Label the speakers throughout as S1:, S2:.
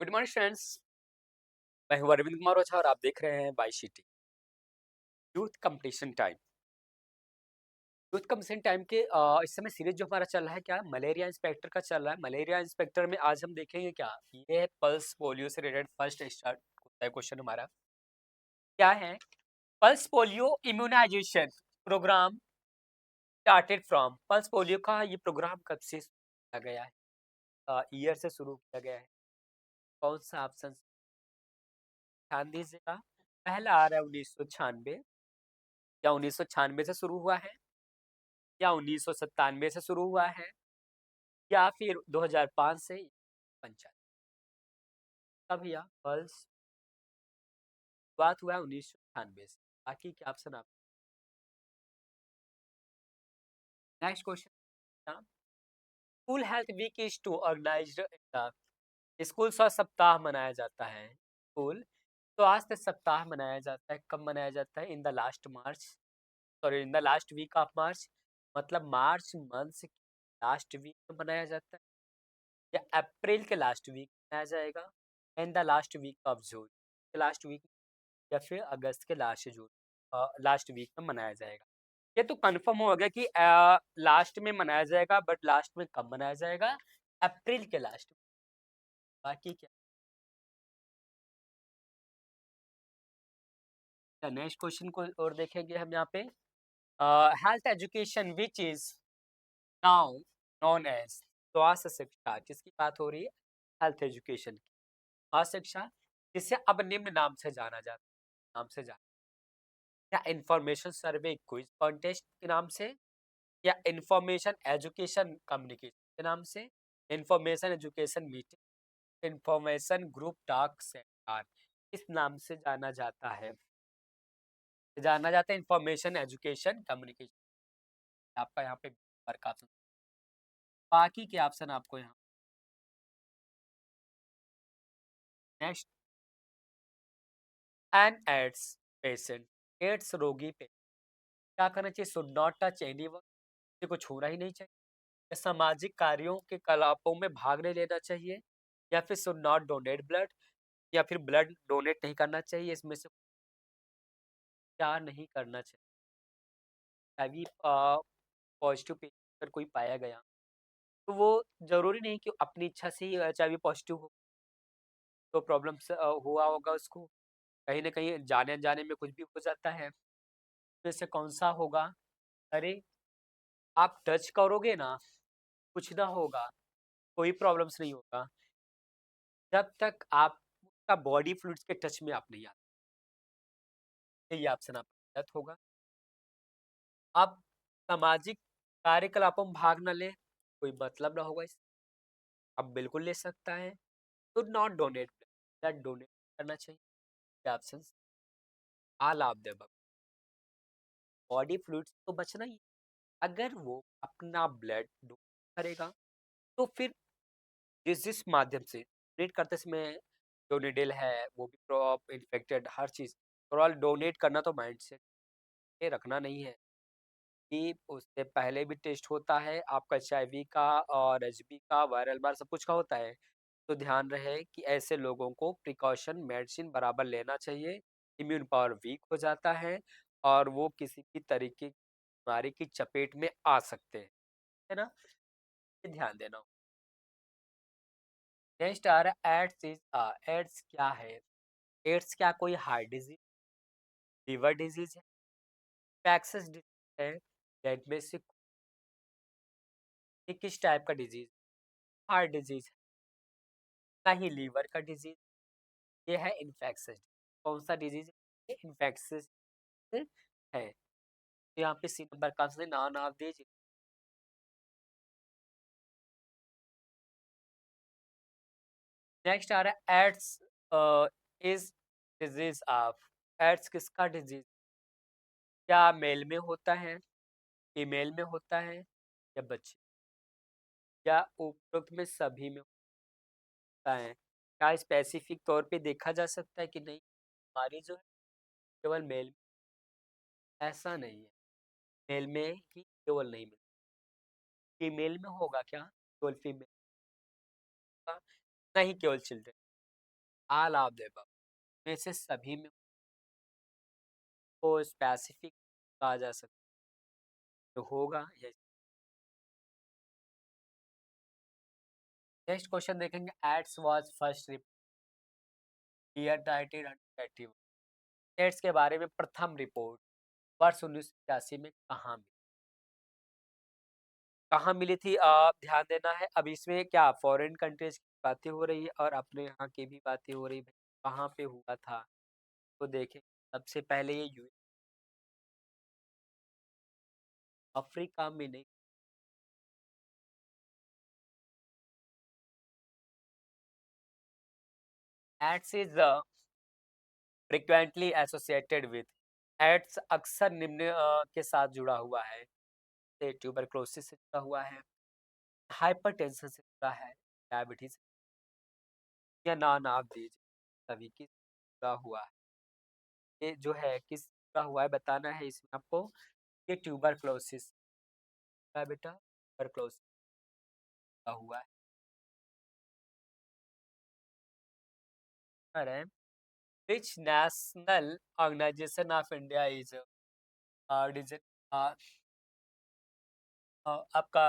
S1: Good morning friends. मैं हूं अरविंद कुमार ओझा और आप देख रहे हैं by city youth competition time. Youth competition time के इस समय सीरीज जो हमारा चल रहा है क्या मलेरिया इंस्पेक्टर का चल रहा है। मलेरिया इंस्पेक्टर में आज हम देखेंगे क्या ये है पल्स पोलियो से रिलेटेड फर्स्ट स्टार्ट होता है क्वेश्चन हमारा। क्या है pulse polio immunization programme started from. Pulse polio का ये प्रोग्राम कब से शुरू किया गया है, ईयर से शुरू किया गया है। कौन सा ऑप्शन ध्यान दीजिएगा। पहला आ रहा है 1996 या 1996 से शुरू हुआ है या 1997 से शुरू हुआ है या फिर 2005 से पंचायत। तब यह पल्स बात हुआ है 1998 से। बाकी के ऑप्शन आप next question. School health week is to organized. School स्वास्थ्य सप्ताह मनाया जाता है। स्कूल स्वास्थ्य सप्ताह मनाया जाता है। कब मनाया जाता है? In the last March, sorry in the last week of March, मतलब मार्च मंथ की लास्ट वीक में मनाया जाता है या अप्रैल के लास्ट वीक मनाया जाएगा, in the last week of June के लास्ट वीक या फिर अगस्त के लास्ट वीक में मनाया जाएगा। ये तो कंफर्म हो गया कि लास्ट में मनाया जाएगा, बट लास्ट में कब मनाया जाएगा? अप्रैल के लास्ट में। बाकी क्या नेक्स्ट क्वेश्चन को और देखेंगे हम यहाँ पे। Health education which is now known as स्वास्थ्य शिक्षा, किसकी बात हो रही है? हेल्थ एजुकेशन की, स्वास्थ्य शिक्षा, जिसे अब निम्न नाम से जाना जाता है। नाम से जाना या इंफॉर्मेशन सर्वे क्विज कॉन्टेस्ट के नाम से, या इंफॉर्मेशन एजुकेशन कम्युनिकेशन के नाम से, information education meeting, information group talk seminar, इस नाम से जाना जाता है इंफॉर्मेशन एजुकेशन कम्युनिकेशन। आपका यहाँ पे वर्क ऑप्शन, बाकी के ऑप्शन आपको यहाँ next. An AIDS patient, AIDS रोगी पे क्या करना चाहिए? शुड नॉट टच एनीवन, किसी को छूना ही नहीं चाहिए, या सामाजिक कार्यों के कलापों में भाग नहीं लेना चाहिए, या फिर शुड नॉट डोनेट ब्लड, या फिर ब्लड डोनेट नहीं करना चाहिए। इसमें से क्या नहीं करना चाहिए? एचआईवी पॉजिटिव अगर कोई पाया गया तो वो जरूरी नहीं कि अपनी इच्छा से ही एचआईवी पॉजिटिव हो, तो प्रॉब्लम्स हुआ होगा उसको, कहीं ना कहीं जाने अनजाने में कुछ भी हो जाता है। जैसे कौन सा होगा? अरे आप टच करोगे ना, कुछ ना होगा, कोई प्रॉब्लम्स नहीं होगा जब तक आपका बॉडी फ्लूइड्स के टच में आप नहीं आते। ये ऑप्शन आपका गलत होगा। आप सामाजिक कार्यकलापों में भाग न लें, कोई मतलब ना होगा इस, अब बिल्कुल ले सकता है। Should not donate, blood donate करना चाहिए। Option all of the above, body fluids तो बचना ही है। अगर वो अपना ब्लड डोनेट करेगा तो फिर जिस माध्यम से डोनेट करते समय जो निडल है वो भी क्रॉप इन्फेक्टेड हर चीज़, ओवरऑल डोनेट करना तो माइंड से ये रखना नहीं है कि उससे पहले भी टेस्ट होता है आपका एचआईवी का और एचबी का, वायरल बार सब कुछ का होता है। तो ध्यान रहे कि ऐसे लोगों को प्रिकॉशन मेडिसिन बराबर लेना चाहिए। इम्यून पावर वीक हो जाता है और वो किसी भी तरीके की बीमारी की चपेट में आ सकते हैं, है ना? ये ध्यान देना हो। नेक्स्ट आ रहा है एड्स इज, एड्स क्या है? एड्स क्या कोई हार्ट डिजीज, लीवर डिजीज है, पैक्सिस डिजीज है, ब्लड में से ये किस टाइप का डिजीज? हार्ट डिजीज है, ना ही लीवर का डिजीज, ये है इन्फेक्शन। कौन सा डिजीज है? इन्फेक्शन है। तो यहाँ पे सी नंबर का आंसर नाम आप दीजिए। नेक्स्ट आ रहा है AIDS is disease of, AIDS किसका डिजीज? क्या मेल में होता है, फीमेल में होता है, या बच्चे, या उपरोक्त में सभी में होता है? क्या स्पेसिफिक तौर पे देखा जा सकता है कि नहीं बीमारी जो है केवल मेल में? ऐसा नहीं है, मेल में ही केवल नहीं मिलता, फीमेल में होगा क्या? केवल फीमेल का नहीं, केवल children. All of the above में से सभी में को स्पेसिफिक कहा जा सकता है तो होगा या नेक्स्ट क्वेश्चन देखेंगे AIDS was first year 1981 AIDS के बारे में प्रथम रिपोर्ट वर्ष 1981 में कहाँ मिली थी आप ध्यान देना है अब इसमें क्या फॉरेन कंट्रीज की बातें हो रही है और अपने यहाँ की भी बातें हो रही है कहाँ पे हुआ था तो देखें सबसे पहले ये यू अफ्रीका में नहीं AIDS is frequently associated with AIDS अक्सर निम्न के साथ जुड़ा हुआ है से ट्यूबरक्लोसिस से जुड़ा हुआ है हाइपरटेंशन से जुड़ा है डायबिटीज या नाम आप दीजिए सभी की जुड़ा हुआ है ये जो है किस जुड़ा हुआ है बताना है इसमें आपको ये ट्यूबरक्लोसिस का बेटा ट्यूबरक्लोसिस जुड़ा हुआ है अरे which national organisation of India is आपका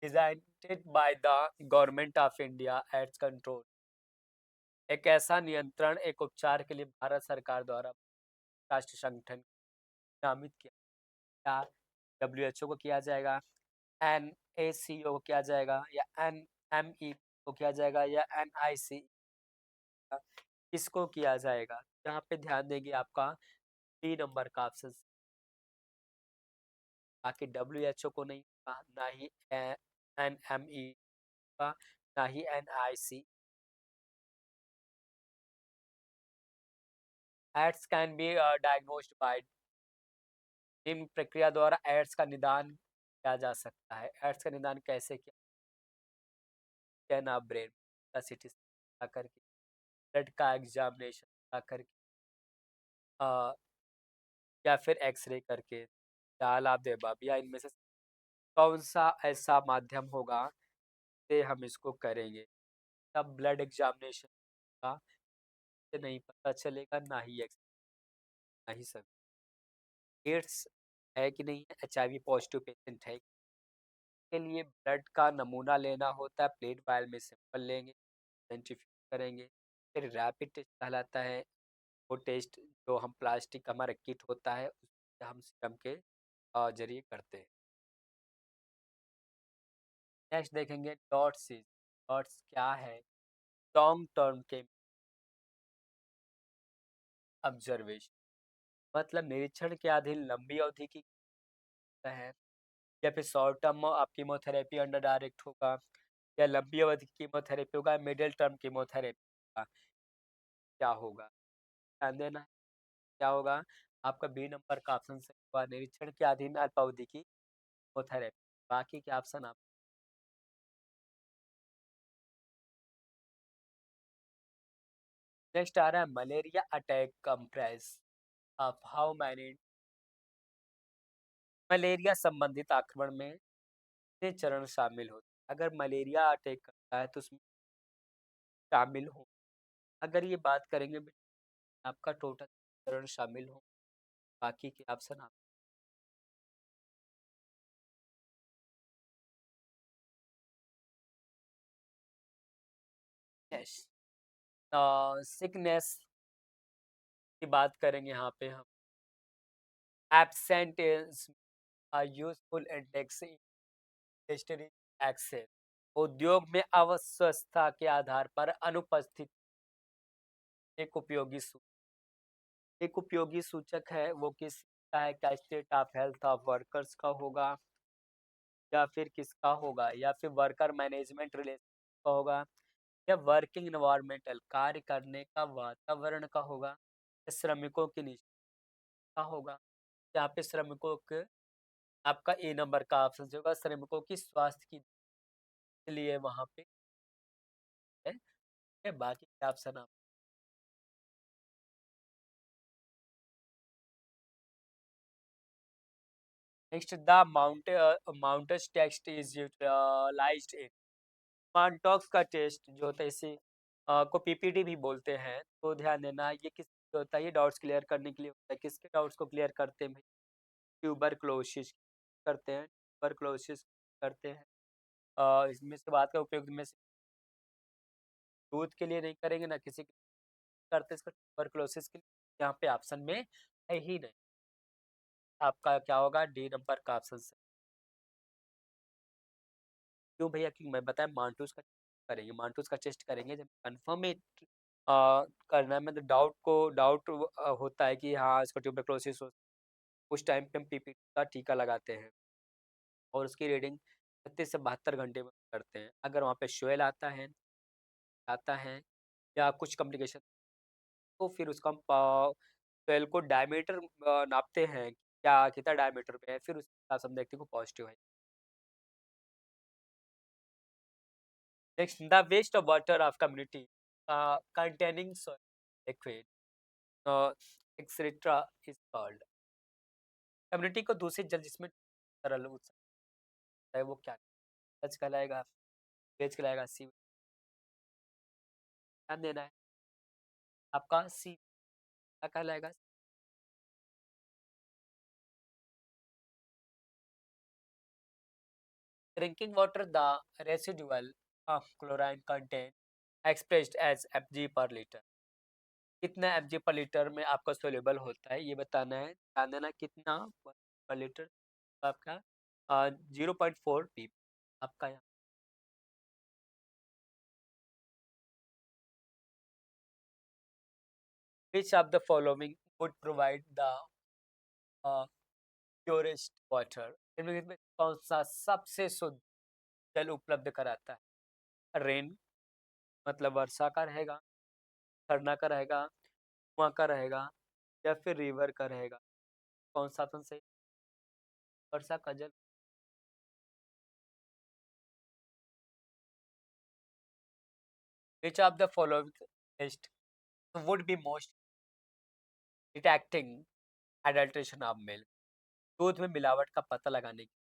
S1: designed by the government of India AIDS control एक ऐसा नियंत्रण एक उपचार के लिए भारत सरकार द्वारा राष्ट्रीय संगठन नामित किया क्या डब्ल्यू को किया जाएगा NACO को किया जाएगा या NME को किया जाएगा या NIC किसको किया जाएगा यहाँ पे ध्यान देंगे आपका 3 नंबर का ऑप्शन बाकी WHO को नहीं होगा ना ही NME का ना ही NIC AIDS can be diagnosed by निम्न प्रक्रिया द्वारा एड्स का निदान किया जा सकता है एड्स का निदान कैसे किया स्कैन ऑफ ब्रेन का सीटी करके ब्लड का एग्जामिनेशन करके या फिर एक्सरे करके या लाभ देबाब या इनमें से कौन सा ऐसा माध्यम होगा से हम इसको करेंगे तब ब्लड एग्जामिनेशन का से नहीं पता चलेगा ना ही ना ही सब एड्स है कि नहीं है HIV पॉजिटिव पेशेंट है के लिए ब्लड का नमूना लेना होता है प्लेट वायल में सैंपल लेंगे सेंट्रीफ्यूज करेंगे फिर रैपिड टेस्ट कहलाता है वो टेस्ट जो हम प्लास्टिक हमारा किट होता है उससे हम सिस्टम के जरिए करते हैं नेक्स्ट देखेंगे डॉट्स डॉट्स क्या है लॉन्ग टर्म के ऑब्जर्वेशन मतलब निरीक्षण के अधीन लंबी अवधि की है या फिर शॉर्ट टर्म आप कीमोथेरेपी अंडर डायरेक्ट होगा या लंबी अवधि की कीमोथेरेपी होगा मिडिल टर्म कीमोथेरेपी होगा क्या होगा ध्यान देना है क्या होगा आपका बी नंबर का ऑप्शन सही होगा निरीक्षण के अधीन अल्पावधि की कीमोथेरेपी बाकी के ऑप्शन आप नेक्स्ट आ रहा है malaria attack compress of how many malaria संबंधित आक्रमण में कितने चरण शामिल होते हैं अगर मलेरिया अटैक करता है तो उसमें शामिल हो अगर ये बात करेंगे आपका टोटल चरण शामिल हो बाकी के ऑप्शन आप यस सिकनेस की बात करेंगे यहाँ पे हम एब्सेंटेज यूजफुल इंडेक्स हिस्ट्री एक्सेल उद्योग में अवस्था के आधार पर अनुपस्थित एक उपयोगी एक उपयोगी सूचक है वो किस का है क्या state of health of workers का होगा या फिर किसका होगा या फिर वर्कर मैनेजमेंट रिलेशन का होगा या वर्किंग इन्वायरमेंटल कार्य करने का वातावरण का होगा या श्रमिकों की निष्ठा का होगा यहाँ पे श्रमिकों के आपका ए नंबर का ऑप्शन होगा श्रमिकों की स्वास्थ्य की लिए वहां पे है बाकी के ऑप्शन आप next the Mantoux test is utilised in Mantoux का टेस्ट जो होता है इसे को पीपीटी भी बोलते हैं। तो ध्यान देना ये किस लिए होता है, ये डाउट्स क्लियर करने के लिए होता है। किसके डाउट्स को क्लियर करते हैं भाई? ट्यूबरक्लोसिस करते हैं, ट्यूबरक्लोसिस करते हैं। इसमें से बात का उपयोग में से दूध के लिए नहीं करेंगे ना किसी के करते इसका ट्यूबरक्लोसिस के लिए। यहाँ पे ऑप्शन में है ही नहीं। आपका क्या होगा? डी नंबर का ऑप्शन से। क्यों भैया? कि मैं बताया मांटूस का करेंगे, मांटूस का टेस्ट करेंगे जब कंफर्म में करना है। मतलब डाउट होता है कि हाँ इसको ट्यूबरक्लोसिस हो, उस टाइम पे हम पीपीटी का टीका लगाते हैं और उसकी रीडिंग 36 से 72 घंटे में करते हैं। अगर वहाँ पे शेल आता है या कुछ कम्प्लिकेशन, तो फिर उसका हम शेल को डायमीटर नापते हैं, क्या कितना डायमीटर पे है, फिर उसके हिसाब से हम देखते हैं को पॉजिटिव है। Next, the waste of water of community containing liquid etcetera is called. Community को दूषित जल जिसमें तरल हो सकता है वो क्या? सच कहलाएगा, वेज कहलाएगा, सी ध्यान देना है। आपका सी क्या कहलाएगा? Drinking water the residual of chlorine content expressed as FG per litre. कितना एफजी पर लीटर में आपका सोल्यूबल होता है ये बताना है। ध्यान देना कितना पर लीटर आपका 0.4 पी आपका यहाँ। विच of the following would provide the purest water? इनमें से कौन सा सबसे शुद्ध जल उपलब्ध कराता है? रेन मतलब वर्षा का रहेगा, झरना का रहेगा, कुआं का रहेगा, या फिर रिवर का रहेगा? कौन सा ऑप्शन सही? वर्षा का जल। Which of the following test would be most detecting adulteration of milk? दूध में मिलावट का पता लगाने के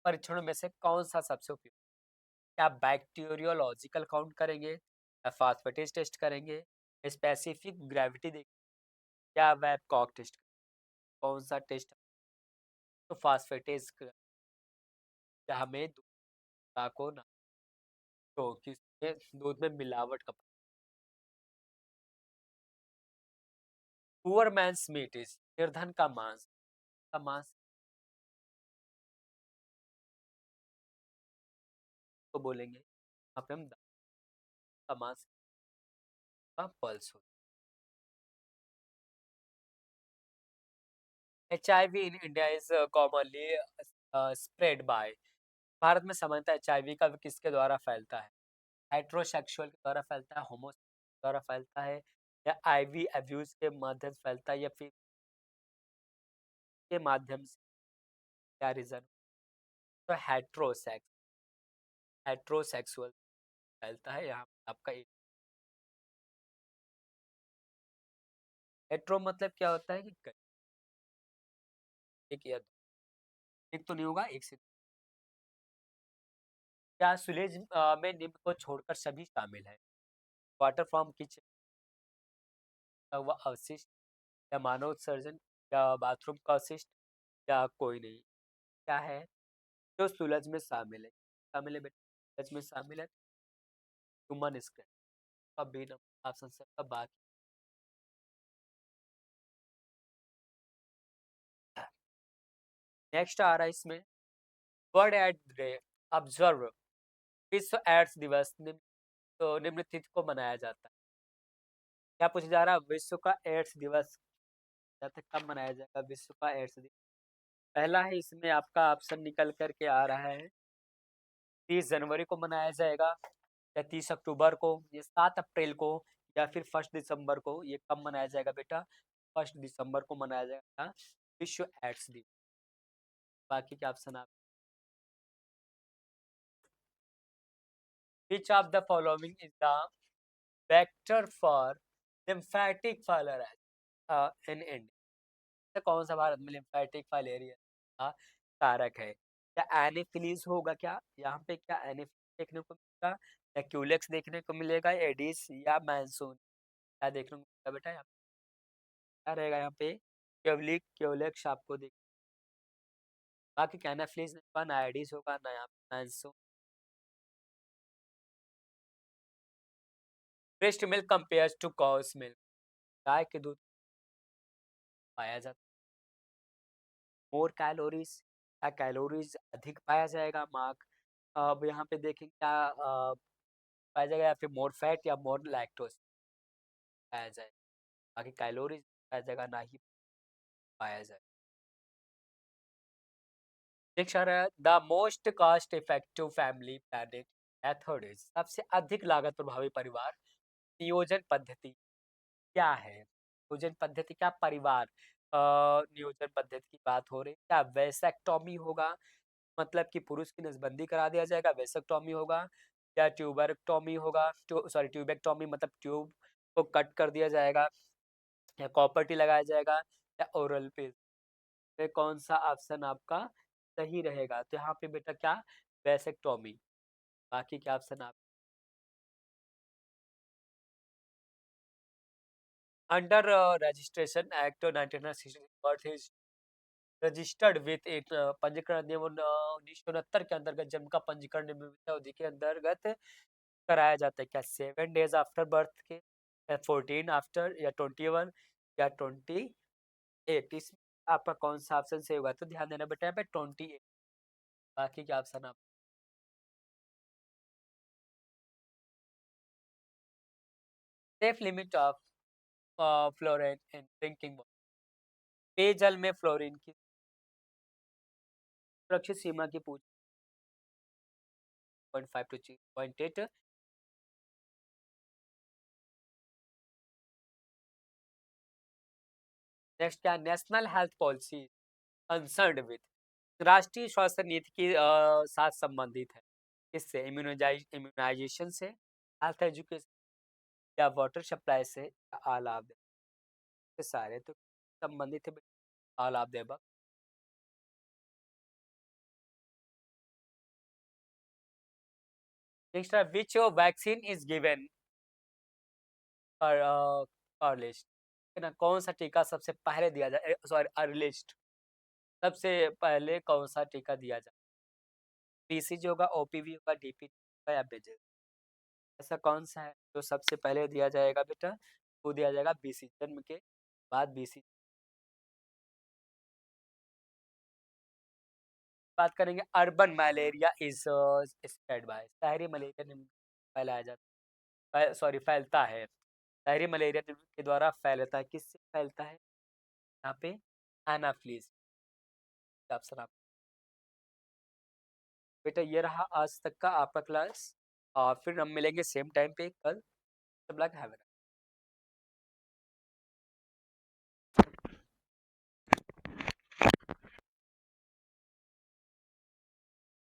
S1: परीक्षणों में से कौन सा सबसे उपयुक्त? क्या बैक्टीरियोलॉजिकल काउंट करेंगे, या फास्फेटेज टेस्ट करेंगे, स्पेसिफिक ग्रेविटी देखेंगे, या वेब कॉक टेस्ट? कौन सा टेस्ट? तो फास्फेटेज हमें दूध को ना, तो किसमें दूध में मिलावट का? पुअर मैन्स मीट इज निर्धन का मांस को बोलेंगे। यहाँ पे हम दाल का मांस का पल्स हो। HIV in India is commonly spread by. Bharat में सामान्यतः HIV का किसके द्वारा फैलता है? हेट्रोसेक्सुअल के द्वारा फैलता है, होमोसेक्सुअल द्वारा फैलता है, या आईवी अब्यूज के माध्यम से फैलता है, या फिर के माध्यम से? क्या रीजन? तो हेट्रोसेक्सुअल फैलता है यहाँ पे आपका। हेट्रो मतलब क्या होता है कि एक या दो, एक तो नहीं होगा, एक से। क्या सुलेज में निम्न को छोड़कर सभी शामिल है? वाटर फ्रॉम किचन का हुआ अवशिष्ट, या मानव उत्सर्जन, या बाथरूम का अवशिष्ट, या कोई नहीं? क्या है जो सुलज में शामिल है? शामिल है बेटा, सुलज में शामिल है ह्यूमन स्क्रेप का बी नंबर ऑप्शन से का बाकी। नेक्स्ट आ रहा है इसमें, वर्ल्ड एड्स डे ऑब्जर्व, विश्व एड्स दिवस तो निम्न तिथि को मनाया जाता है? क्या पूछा जा रहा है? विश्व का एड्स दिवस कब मनाया जाएगा? विश्व का एड्स दिवस पहला है इसमें आपका ऑप्शन निकल करके आ रहा है 30 जनवरी को मनाया जाएगा, या 30 अक्टूबर को, या 7 अप्रैल को, या फिर 1 दिसंबर को। ये कब मनाया जाएगा बेटा? 1 दिसंबर को मनाया जाएगा विश्व एड्स दिवस। बाकी के ऑप्शन आप, विच of the following is the vector for lymphatic filer in India? कौन सा भारत में लिम्फेटिक फाइलेरिया का कारक है? क्या एनोफिलीज होगा क्या? यहाँ पे क्या एनोफिलीज देखने को मिलेगा या क्यूलेक्स देखने को मिलेगा, एडिस या मानसून? क्या देखने को मिलेगा बेटा यहाँ पे? क्या रहेगा यहाँ पे? क्यूलिक क्यूलेक्स आपको देख, बाकी क्या एनाफिलीज नहीं होगा, ना एडिस होगा, ना यहाँ पे monsoon. Breast milk compares to cow's milk, गाय के दूध पाया जाता मोर कैलोरीज, क्या कैलोरीज अधिक पाया जाएगा मार्क? अब यहाँ पे देखें क्या पाया जाएगा, या फिर मोर फैट या मोर लैक्टोज पाया जाए? बाकी कैलोरीज पाया जाएगा, ना ही पाया जाए। नेक्स्ट आ रहा है the most cost effective family planning method is, सबसे अधिक लागत प्रभावी परिवार नियोजन पद्धति क्या है? नियोजन पद्धति क्या? परिवार नियोजन पद्धति की बात हो रही है। क्या वैसेक्टोमी होगा, मतलब कि पुरुष की नसबंदी करा दिया जाएगा, वैसेक्टोमी होगा? या ट्यूबरक्टोमी होगा, सॉरी ट्यूबेक्टोमी मतलब ट्यूब को कट कर दिया जाएगा? या कॉपर टी लगाया जाएगा? या ओरल पिल? में कौन सा ऑप्शन आपका सही रहेगा? तो यहाँ पे बेटा क्या, वैसेक्टोमी। बाकी क्या ऑप्शन आप under registration act 1960 birth is registered with एक पंजीकरण नियम 1969 के अंतर्गत जन्म का पंजीकरण निम्नलिखित अवधि के अंतर्गत कराया जाता है। क्या 7 डेज आफ्टर बर्थ के, या 14 आफ्टर, या 21, या 28? इसमें आपका कौन सा ऑप्शन सही होगा? तो ध्यान देना बेटा यहाँ पे 28। बाकी क्या ऑप्शन आप safe limit of fluorine in drinking water, पेयजल में फ्लोरीन की सुरक्षित सीमा की पूछ 0.5 टू 0.8। नेक्स्ट क्या, national health policy concerned with, राष्ट्रीय स्वास्थ्य नीति के साथ संबंधित है। इससे इम्यूनाइजेशन से, हेल्थ एजुकेशन, या वाटर सप्लाई से, या आलाप दे, ये सारे तो संबंधित है। आलाप देबा। नेक्स्ट है विच वैक्सीन इज गिवन और अर्लिस्ट, है ना? कौन सा टीका सबसे पहले दिया जाए, सॉरी अर्लिस्ट, सबसे पहले कौन सा टीका दिया जाए? पीसीजी होगा, ओपीवी होगा, डीपीटी होगा, या बीसीजी? ऐसा कौन सा है जो सबसे पहले दिया जाएगा बेटा? वो दिया जाएगा बीसीजी, जन्म के बाद बीसीजी। बात करेंगे urban malaria is spread by, शहरी मलेरिया फैलाया जाता है, सॉरी फैलता है, शहरी मलेरिया के द्वारा फैलता है। किससे फैलता है यहाँ पे? एनाफ्लीज। ऑप्शन आप बेटा, ये रहा आज तक का आपका क्लास, और फिर हम मिलेंगे सेम टाइम पे कल। सब लोग हैव